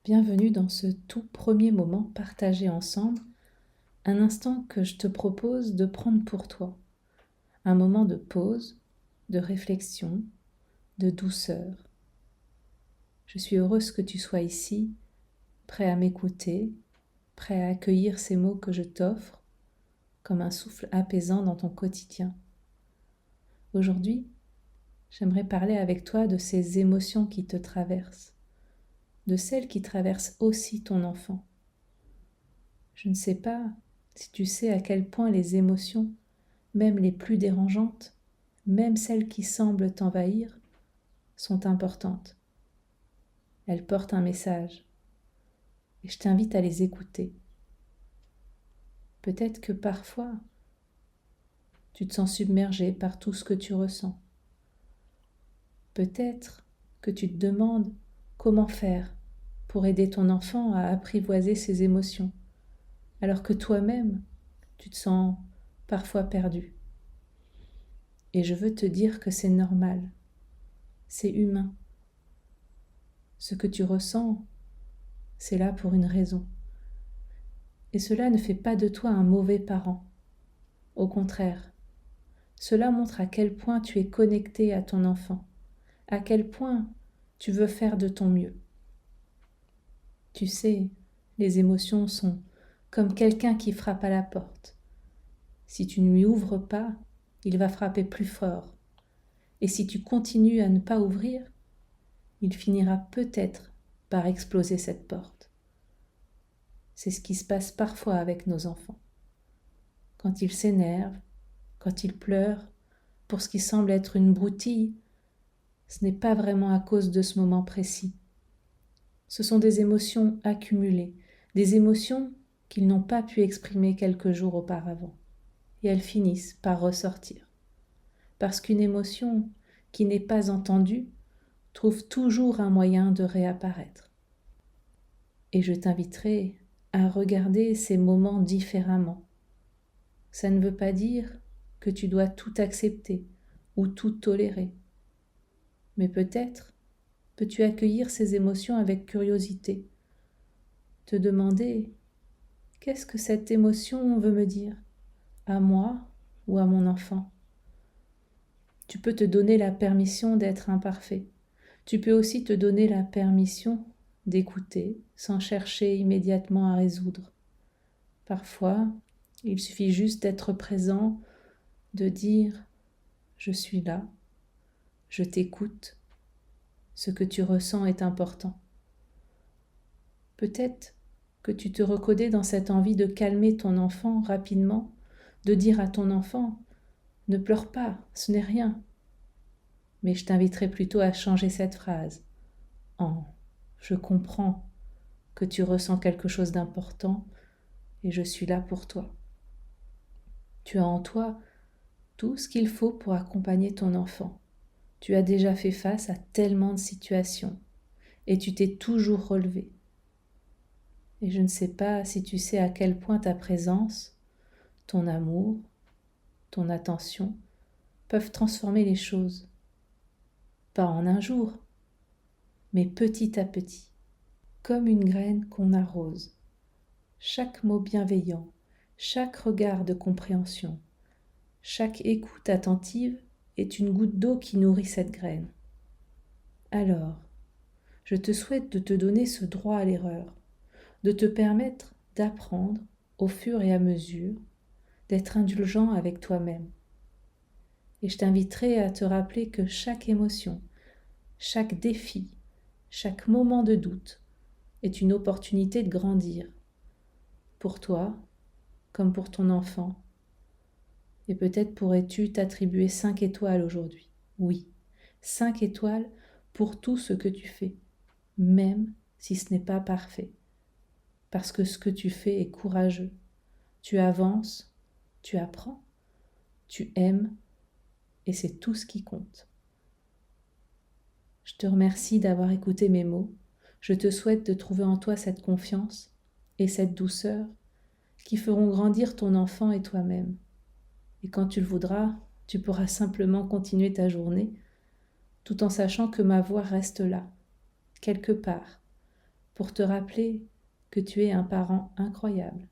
Bienvenue dans ce tout premier moment partagé ensemble, un instant que je te propose de prendre pour toi, un moment de pause, de réflexion, de douceur. Je suis heureuse que tu sois ici, prêt à m'écouter, prêt à accueillir ces mots que je t'offre comme un souffle apaisant dans ton quotidien. Aujourd'hui, j'aimerais parler avec toi de ces émotions qui te traversent, de celles qui traversent aussi ton enfant. Je ne sais pas si tu sais à quel point les émotions, même les plus dérangeantes, même celles qui semblent t'envahir, sont importantes. Elles portent un message et je t'invite à les écouter. Peut-être que parfois, tu te sens submergé par tout ce que tu ressens. Peut-être que tu te demandes comment faire pour aider ton enfant à apprivoiser ses émotions, alors que toi-même, tu te sens parfois perdu. Et je veux te dire que c'est normal, c'est humain. Ce que tu ressens, c'est là pour une raison. Et cela ne fait pas de toi un mauvais parent. Au contraire, cela montre à quel point tu es connecté à ton enfant, à quel point tu veux faire de ton mieux. Tu sais, les émotions sont comme quelqu'un qui frappe à la porte. Si tu ne lui ouvres pas, il va frapper plus fort. Et si tu continues à ne pas ouvrir, il finira peut-être par exploser cette porte. C'est ce qui se passe parfois avec nos enfants. Quand ils s'énervent, quand ils pleurent, pour ce qui semble être une broutille, ce n'est pas vraiment à cause de ce moment précis. Ce sont des émotions accumulées, des émotions qu'ils n'ont pas pu exprimer quelques jours auparavant. Et elles finissent par ressortir. Parce qu'une émotion qui n'est pas entendue trouve toujours un moyen de réapparaître. Et je t'inviterai à regarder ces moments différemment. Ça ne veut pas dire que tu dois tout accepter ou tout tolérer. Mais peut-être peux-tu accueillir ces émotions avec curiosité, te demander qu'est-ce que cette émotion veut me dire, à moi ou à mon enfant. Tu peux te donner la permission d'être imparfait. Tu peux aussi te donner la permission d'écouter sans chercher immédiatement à résoudre. Parfois, il suffit juste d'être présent, de dire « je suis là ». Je t'écoute, ce que tu ressens est important. Peut-être que tu te reconnais dans cette envie de calmer ton enfant rapidement, de dire à ton enfant « ne pleure pas, ce n'est rien ». Mais je t'inviterai plutôt à changer cette phrase en « je comprends que tu ressens quelque chose d'important et je suis là pour toi ». Tu as en toi tout ce qu'il faut pour accompagner ton enfant. Tu as déjà fait face à tellement de situations et tu t'es toujours relevé. Et je ne sais pas si tu sais à quel point ta présence, ton amour, ton attention peuvent transformer les choses. Pas en un jour, mais petit à petit, comme une graine qu'on arrose. Chaque mot bienveillant, chaque regard de compréhension, chaque écoute attentive est une goutte d'eau qui nourrit cette graine. Alors, je te souhaite de te donner ce droit à l'erreur, de te permettre d'apprendre au fur et à mesure, d'être indulgent avec toi-même. Et je t'inviterai à te rappeler que chaque émotion, chaque défi, chaque moment de doute est une opportunité de grandir, pour toi comme pour ton enfant. Et peut-être pourrais-tu t'attribuer 5 étoiles aujourd'hui. Oui, 5 étoiles pour tout ce que tu fais, même si ce n'est pas parfait. Parce que ce que tu fais est courageux. Tu avances, tu apprends, tu aimes, et c'est tout ce qui compte. Je te remercie d'avoir écouté mes mots. Je te souhaite de trouver en toi cette confiance et cette douceur qui feront grandir ton enfant et toi-même. Et quand tu le voudras, tu pourras simplement continuer ta journée tout en sachant que ma voix reste là, quelque part, pour te rappeler que tu es un parent incroyable.